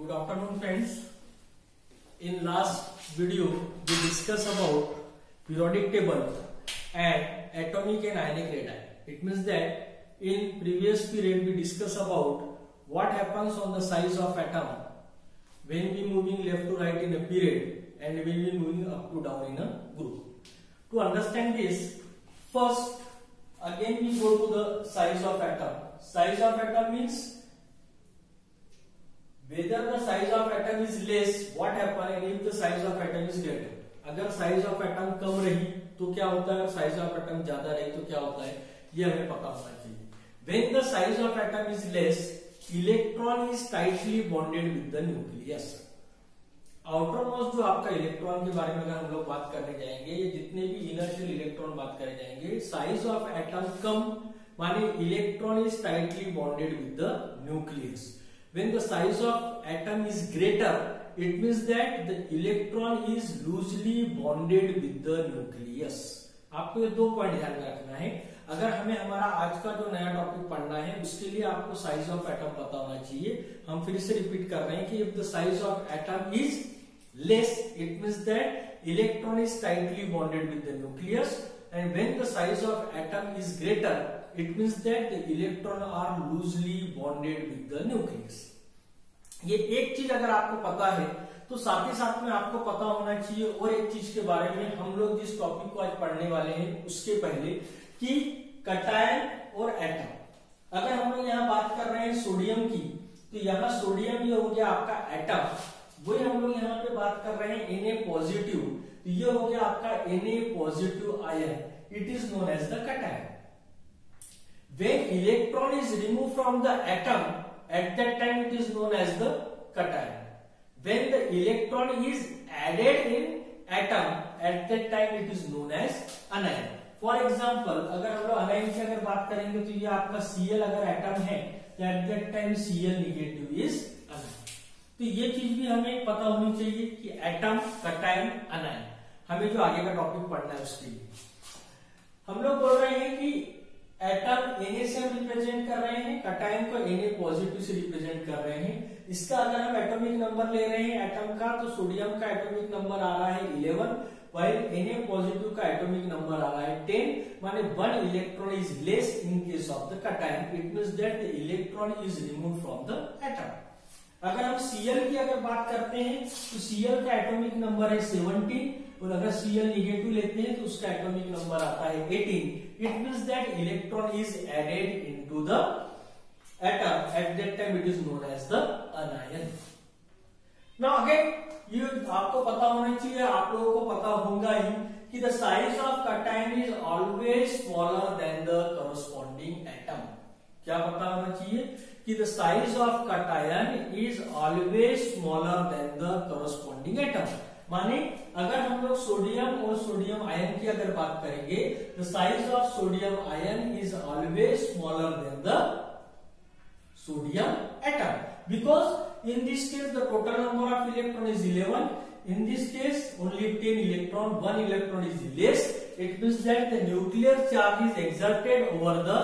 Good afternoon, friends. In last video, we discussed about periodic table and atomic and ionic radii. It means that in previous period we discussed about what happens on the size of atom when we moving left to right in a period and when we moving up to down in a group. To understand this, first again we go to the size of atom. Size of atom means whether the size of atom is less, what happen, and if the size of atom is greater. अगर size of atom कम रही तो क्या होता है, size of atom ज्यादा रही तो क्या होता है, ये हमें पता होना चाहिए. When the size of atom is less, electron is tightly bonded with the nucleus. Outermost जो आपका इलेक्ट्रॉन के बारे में अगर हम लोग बात करने जाएंगे, ये जितने भी इनर्शियल इलेक्ट्रॉन बात करने जाएंगे, साइज ऑफ एटम कम माने electron is tightly bonded with the nucleus. When the size of atom is greater, it means that the electron is loosely bonded with the nucleus. आपको ये दो पॉइंट ध्यान में रखना है. अगर हमें हमारा आज का जो नया टॉपिक पढ़ना है उसके लिए आपको साइज ऑफ एटम पता होना चाहिए. हम फिर से रिपीट कर रहे हैं कि if the size of atom is less, it means that electron is tightly bonded with the nucleus, and when the size of atom is greater, it means that the electron are loosely bonded with the nucleus. ये एक चीज अगर आपको पता है तो साथ ही साथ में आपको पता होना चाहिए और एक चीज के बारे में हम लोग जिस टॉपिक को आज पढ़ने वाले हैं उसके पहले कि कटायन और एटम. अगर हम लोग यहाँ बात कर रहे हैं सोडियम की, तो यहाँ सोडियम ये हो गया आपका एटम. वही हम लोग यहाँ पे बात कर रहे हैं Na पॉजिटिव, तो ये हो गया आपका Na positive ion. It is known as the cation. When electron is removed from the atom, at that time it is known as the cation. When the electron is added in atom, at that time it is known as anion. For example, अगर हम लोग anion की अगर बात करेंगे तो ये आपका Cl अगर एटम है तो at that time Cl negative is anion. तो ये चीज भी हमें पता होनी चाहिए कि एटम, कटायन, anion. हमें जो आगे का टॉपिक पढ़ना है उसके लिए हम लोग बोल रहे हैं कि एटम Na से हम रिप्रेजेंट कर रहे हैं, कटायन को Na पॉजिटिव से रिप्रेजेंट कर रहे हैं. इसका अगर हम एटॉमिक नंबर ले रहे हैं एटम का, तो सोडियम का एटॉमिक नंबर आ रहा है 11, while Na पॉजिटिव का एटॉमिक नंबर आ रहा है 10. माने 1 electron is less in case of the cation. It means that the electron is removed from the atom. अगर हम Cl की अगर बात करते हैं तो Cl का एटॉमिक नंबर है 17, और अगर Cl निगेटिव लेते हैं तो उसका एटॉमिक नंबर आता है 18. It means that electron is added into the atom. At that time it is known as the anion. Now again, ये आपको पता होना चाहिए, आप लोगों को पता होगा ही कि the size of cation is always smaller than the corresponding atom. क्या पता होना चाहिए कि the size of cation is always smaller than the corresponding atom. माने अगर हम लोग सोडियम और सोडियम आयन की अगर बात करेंगे, the size of sodium ion is always smaller than the sodium atom, because in this case the total number of electron is 11. In this case only 10 electron, 1 electron is less. It means that the nuclear charge is exerted over the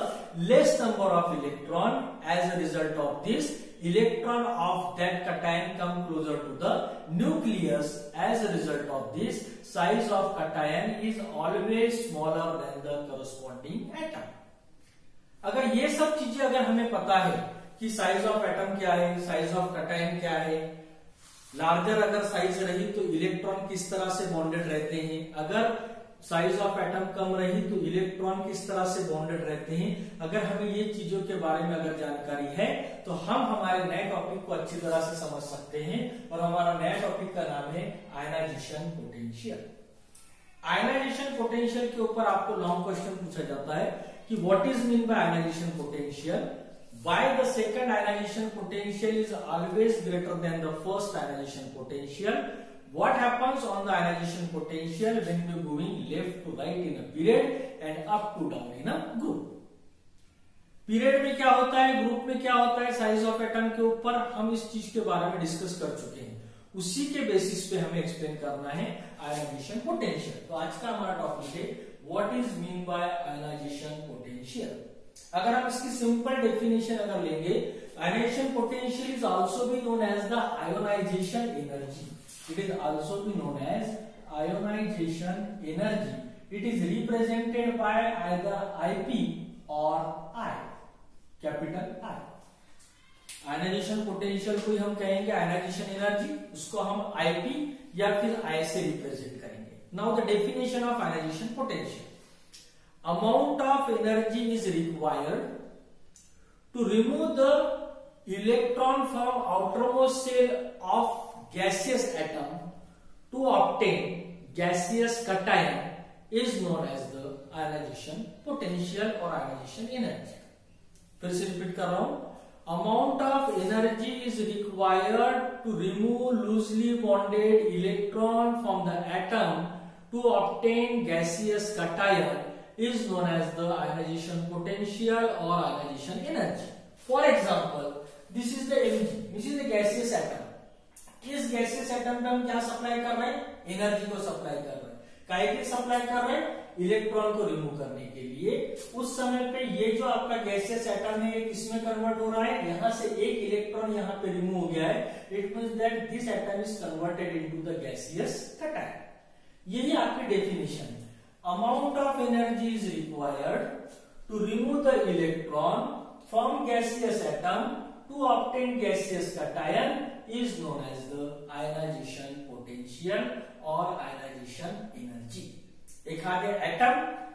less number of electron. As a result of this, electron of that cation come closer to the nucleus. As a result of this, size of cation is always smaller than the corresponding atom. अगर ये सब चीजें अगर हमें पता है कि size of atom क्या है, साइज ऑफ cation क्या है, लार्जर अगर साइज रही तो इलेक्ट्रॉन किस तरह से बॉन्डेड रहते हैं, अगर साइज ऑफ एटम कम रही तो इलेक्ट्रॉन किस तरह से बॉन्डेड रहते हैं, अगर हमें ये चीजों के बारे में अगर जानकारी है तो हम हमारे नए टॉपिक को अच्छी तरह से समझ सकते हैं. और हमारा नया टॉपिक का नाम है आयनाइजेशन पोटेंशियल. आयनाइजेशन पोटेंशियल के ऊपर आपको लॉन्ग क्वेश्चन पूछा जाता है कि what is mean by ionization potential. Why the second ionization potential is always greater than the first ionization potential? What happens on the ionization potential when we are moving left to right in a period and up to down in a group? Period में क्या होता है, group में क्या होता है, size of atom के ऊपर हम इस चीज के बारे में डिस्कस कर चुके हैं. उसी के बेसिस पे हमें एक्सप्लेन करना है आयनाइजेशन पोटेंशियल. तो आज का हमारा टॉपिक है what is mean by ionization potential. अगर हम इसकी सिंपल डेफिनेशन अगर लेंगे ionization potential is also be known as the ionization energy. It is also be known as ionization energy. It is represented by either IP or I, capital I. Ionisation potential को हम कहेंगे ionization energy, उसको हम IP या फिर I से represent करेंगे. Now the definition of ionisation potential. Amount of energy is required to remove the electron from outermost shell of gaseous atom to obtain gaseous cation is known as the ionization potential और ionization energy. फिर से repeat कर रहा हूं. Amount of energy is required to remove loosely bonded electron from the atom to obtain gaseous cation is known as the ionization potential or ionization energy. For example, this is the Mg, this is the gaseous atom. इस gaseous atom पे हम क्या supply कर रहे हैं? Energy को supply कर रहे हैं. काहे के सप्लाई कर रहे हैं? इलेक्ट्रॉन को रिमूव करने के लिए. उस समय पे ये जो आपका गैसियस एटम है ये किसमें कन्वर्ट हो रहा है? यहां से एक इलेक्ट्रॉन यहां पे रिमूव हो गया है. It means that this atom is converted into the gaseous cation. यही आपकी डेफिनेशन है. Amount of energy is required to remove the electron from gaseous atom to obtain gaseous cation is known as the ionization potential और ionization energy. एक आगे atom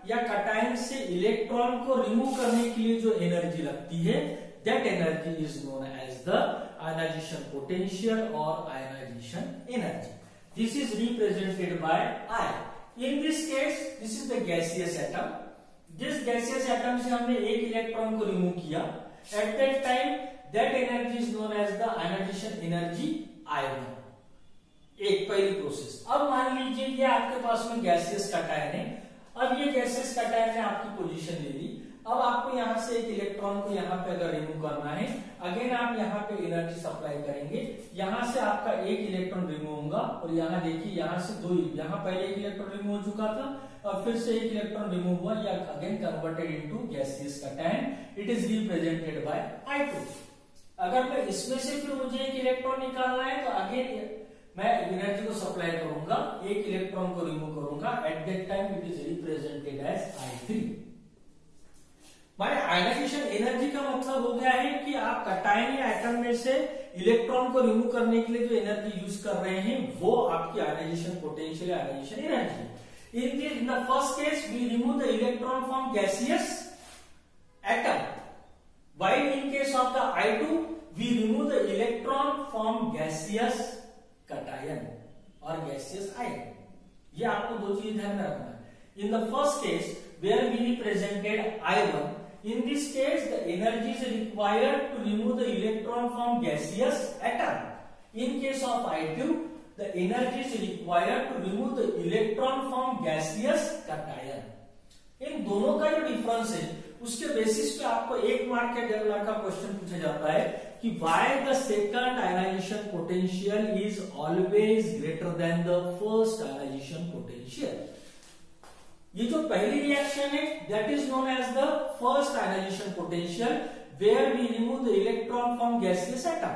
या cation से electron को remove करने के लिए जो एनर्जी लगती है, that energy is known as the ionization potential और ionization energy. This is represented by I. In this case this is the gaseous atom. जिस गैसियस एटम से हमने एक इलेक्ट्रॉन को रिमूव किया, at that time that energy is known as the ionization energy I1. एक पहली process. अब मान लीजिए ये आपके पास में गैसियस कटायन है. अब ये गैसियस कटायन ने आपकी पोजीशन ले ली. अब आपको यहां से एक इलेक्ट्रॉन को यहां पे अगर रिमूव करना है, अगेन आप यहां पे एनर्जी सप्लाई करेंगे. यहां से आपका एक इलेक्ट्रॉन रिमूव होगा और यहां देखिए यहां से दो, यहां पहले एक इलेक्ट्रॉन रिमूव हो चुका था और फिर से एक इलेक्ट्रॉन रिमूव हुआ, या again converted into gaseous cation. It is represented bye I2. अगर मैं इसमें से फिर मुझे एक इलेक्ट्रॉन निकालना है तो अगेन मैं एनर्जी को सप्लाई करूंगा, एक इलेक्ट्रॉन को रिमूव करूंगा. At that time it is represented as I3. माने आयनाइजेशन एनर्जी का मतलब हो गया है कि आप कटायन या एटम में से इलेक्ट्रॉन को रिमूव करने के लिए जो एनर्जी यूज कर रहे हैं वो आपकी ionisation potential ionisation energy. In the first case we remove the electron from gaseous atom, while in case of the I2 we remove the electron from gaseous cation or gaseous ion. ये आपको दो चीज ध्यान में रखना है. In the first case where we represented I1, in this case the energy is required to remove the electron from gaseous atom. In case of I2 the energy is required to remove the electron from gaseous cation. इन दोनों का जो difference है उसके basis पे आपको एक mark के developer का क्वेश्चन पूछा जाता है कि why the second ionization potential is always greater than the first ionization potential. ये जो पहली रिएक्शन है that is known as the first ionization potential where we remove the electron from gaseous atom.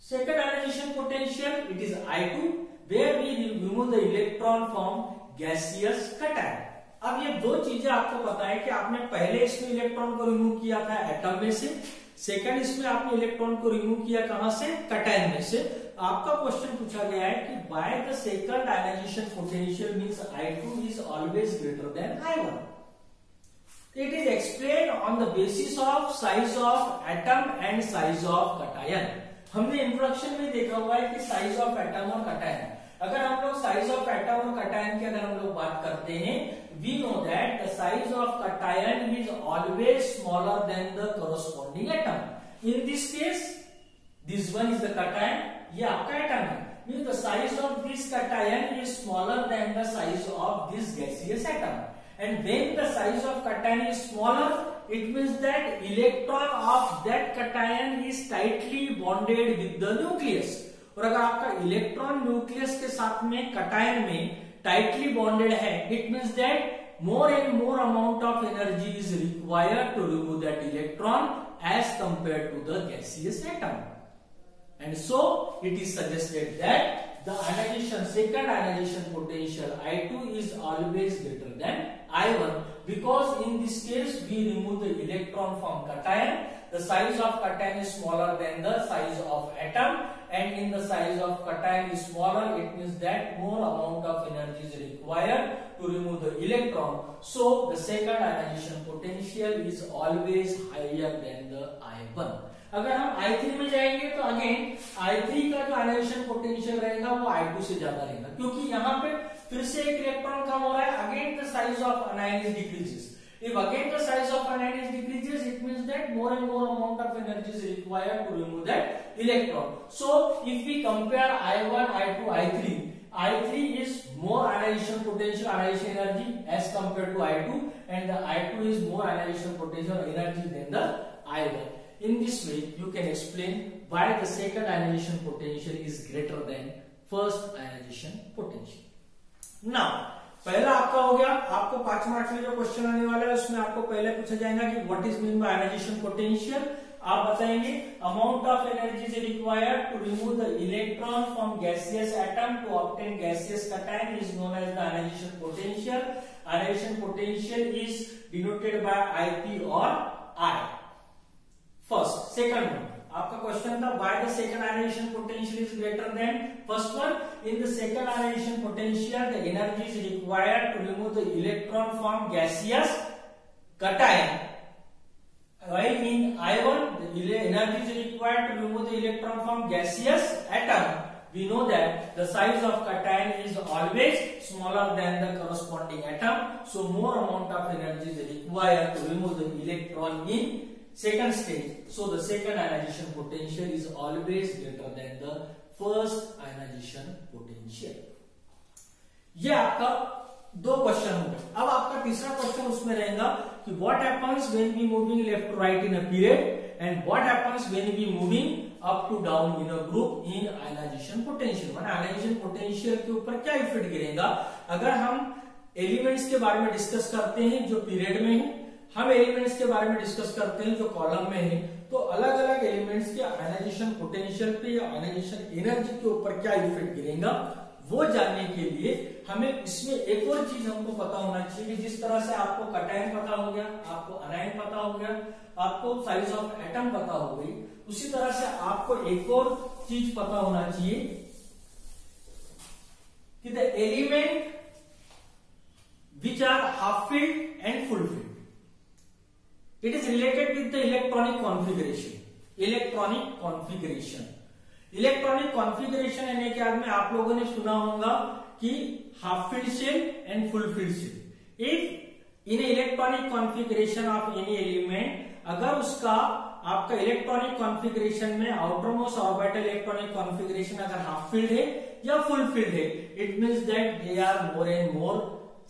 Second ionization potential it is I2 where we remove the electron from gaseous cation. अब ये दो चीजें आपको पता है कि आपने पहले इसमें इलेक्ट्रॉन को रिमूव किया था एटम में से, सेकंड इसमें आपने इलेक्ट्रॉन को रिमूव किया कहां से? कटायन में से. आपका क्वेश्चन पूछा गया है कि why the second ionization potential means I2 is always greater than I1. It is explain on the basis of size of atom and size of cation. हमने इंट्रोडक्शन में देखा हुआ है कि साइज ऑफ एटम और कटायन. अगर हम लोग साइज ऑफ एटम और कटायन की अगर हम लोग बात करते हैं, we know that the size of cation is always smaller than the corresponding atom. In this case, this one is the cation, ये आपका एटम है. Means the size of this cation is smaller than the size of this gaseous atom. And when the size of cation is smaller, it means that electron of that cation is tightly bonded with the nucleus. और अगर आपका electron nucleus के साथ में cation में tightly bonded है, it means that more and more amount of energy is required to remove that electron as compared to the gaseous atom. And so it is suggested that the second ionization potential I2 is always greater than I1, because in this case we remove the electron from cation. The size of cation is smaller than the size of atom, and in the size of cation is smaller, it means that more amount of energy is required to remove the electron. So the second ionization potential is always higher than the I1. अगर हम I3 में जाएंगे तो again I3 का जो ionization potential रहेगा वो I2 से ज्यादा रहेगा, क्योंकि यहाँ पे फिर से एक इलेक्ट्रॉन कम हो रहा है. Again the size of anion is decreases. If again the size of anion is decreases, it means that more and more amount of energy is required to remove that electron. So if we compare I1, I2, I3, I3 is more ionization potential, ionization energy as compared to I2, and the I2 is more ionization potential energy than the I1. In this way, you can explain why the second ionization potential is greater than first ionization potential. Now, पहला आपका हो गया. आपको 5 marks में जो question आने वाला है उसमें आपको पहले पूछा जाएगा कि what is mean by ionization potential. आप बताएंगे amount of energy is required to remove the electron from gaseous atom to obtain gaseous cation is known as the ionization potential. Ionization potential is denoted by IP और I. First. Second one आपका question था why the second ionization potential is greater than first one. In the second ionization potential the energy is required to remove the electron from gaseous cation, while in I1 the energy is required to remove the electron from gaseous atom. We know that the size of cation is always smaller than the corresponding atom, so more amount of energy is required to remove the electron in second stage. So the second ionization potential is always greater than the first ionization potential. ये आपका 2 question हो गए. अब आपका तीसरा question उसमें रहेगा कि what happens when we moving left to right in a period and what happens when we moving up to down in a group in ionization potential. माने आयनाइजेशन पोटेंशियल के ऊपर क्या इफेक्ट गिरेगा अगर हम एलिमेंट्स के बारे में डिस्कस करते हैं जो पीरियड में है, हम एलिमेंट्स के बारे में डिस्कस करते हैं जो कॉलम में है. तो अलग अलग एलिमेंट्स के आयनाइजेशन पोटेंशियल पे या आयनाइजेशन एनर्जी के ऊपर क्या इफेक्ट गिरेगा वो जानने के लिए हमें इसमें एक और चीज हमको पता होना चाहिए कि जिस तरह से आपको cation पता हो गया, आपको anion पता हो गया, आपको साइज ऑफ एटम पता हो गई, उसी तरह से आपको एक और चीज पता होना चाहिए कि the element which are half filled and full filled, it is related with the electronic configuration. Electronic configuration यानी कि आज में आप लोगों ने सुना होगा कि half filled shell and full filled shell. If in electronic configuration of any element, अगर उसका आपका इलेक्ट्रॉनिक कॉन्फ़िगरेशन में outermost orbital electronic configuration अगर हाफ फील्ड है या फुल फील्ड है, it means that they are more and more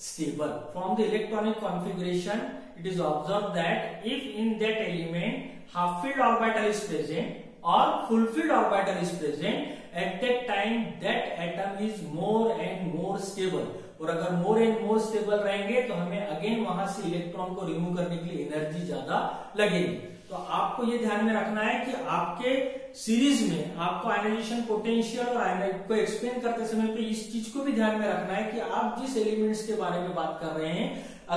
stable. From the electronic configuration, it is observed that if in that element half filled orbital is present or full filled orbital is present, at that time that atom is more and more stable. और अगर मोर and more stable रहेंगे तो हमें again वहां से electron को remove करने के लिए एनर्जी ज्यादा लगेगी. तो आपको ये ध्यान में रखना है कि आपके सीरीज में आपको आयनाइजेशन पोटेंशियल और आयनाइज को एक्सप्लेन करते समय पे इस चीज को भी ध्यान में रखना है कि आप जिस एलिमेंट्स के बारे में बात कर रहे हैं,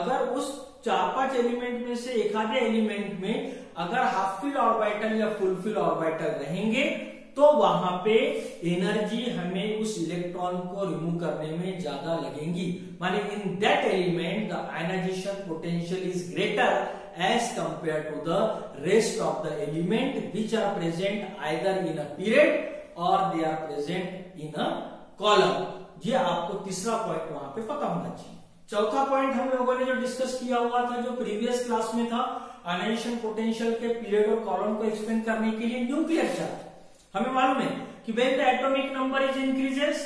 अगर उस 4-5 एलिमेंट में से एक आधे एलिमेंट में अगर हाफ फील्ड ऑर्बिटल या फुल फील्ड ऑर्बिटल रहेंगे तो वहां पे एनर्जी हमें उस इलेक्ट्रॉन को रिमूव करने में ज्यादा लगेगी. माने in that element the ionization potential is greater as compared to the rest of the element which are present either in a period or they are present in a column. ये आपको तीसरा point वहां पे पता होना चाहिए. चौथा point हम लोगों ने जो डिस्कस किया हुआ था जो प्रीवियस क्लास में था, आयनाइजेशन पोटेंशियल के पीरियड और कॉलम को एक्सप्लेन करने के लिए न्यूक्लियर चार्ज. हमें मालूम है कि when the atomic number is increases,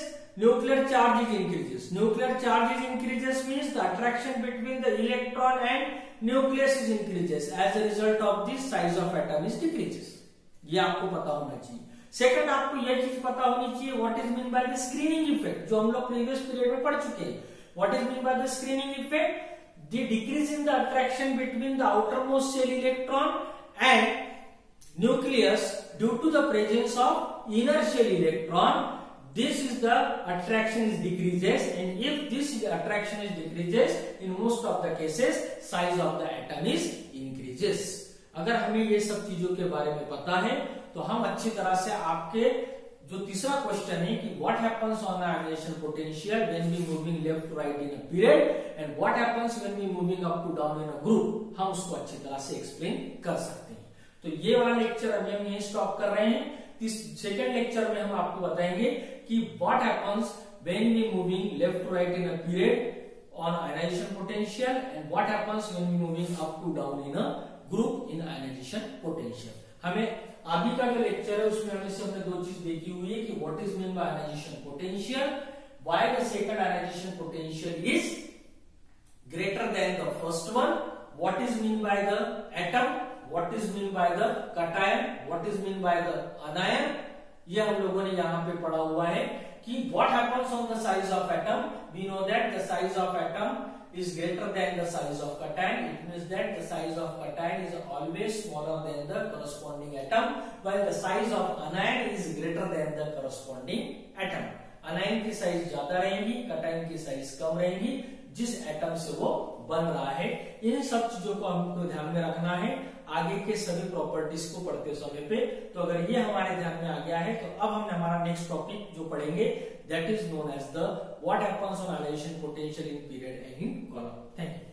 nuclear charge is increases. Nuclear charge is increases means the attraction between the electron and nucleus is increases. As a result of this, size of atom is decreases. ये आपको पता होना चाहिए. Second, आपको यह चीज पता होनी चाहिए what is mean by the screening effect, जो हम लोग प्रीवियस पीरियड में पढ़ चुके हैं. What is mean by the screening effect? The decrease in the attraction between the outermost shell electron and nucleus due to the presence of inertial electron. This is the attraction is decreases, and if this attraction is decreases, in most of the cases size of the atom is increases. अगर हमें ये सब चीजों के बारे में पता है तो हम अच्छी तरह से आपके जो तीसरा क्वेश्चन है कि what happens on the ionization potential when we moving left to right in a period and what happens when we moving up to down in a group, हम उसको अच्छी तरह से एक्सप्लेन कर सकते हैं. तो ये वाला लेक्चर अभी हम यहीं स्टॉप कर रहे हैं. सेकेंड लेक्चर में हम आपको बताएंगे कि what happens when we moving left to right in a period on ionization potential and what happens when we moving up to down in a group in ionization potential. हमें अभी का जो lecture है उसमें हमने दो चीज देखी हुई है कि what is mean bye ionization potential, why the second ionization potential is greater than the first one, what is mean by the atom, what is mean by the cation, what is mean by the अनायन. ये हम लोगों ने यहाँ पे पढ़ा हुआ है कि what happens on the size of atom. We know that the size of atom is greater than the size of cation. It means that the size of cation is always smaller than the corresponding atom, while the size of anion is greater than the corresponding atom. अनायन की size ज्यादा रहेगी, cation की size कम रहेगी जिस atom से वो बन रहा है. इन सब चीजों को हमको ध्यान में रखना है आगे के सभी प्रॉपर्टीज को पढ़ते समय पे. तो अगर ये हमारे ध्यान में आ गया है तो अब हमने हमारा नेक्स्ट टॉपिक जो पढ़ेंगे that is known as the what happens on annihilation potential in period and in column. Thank you.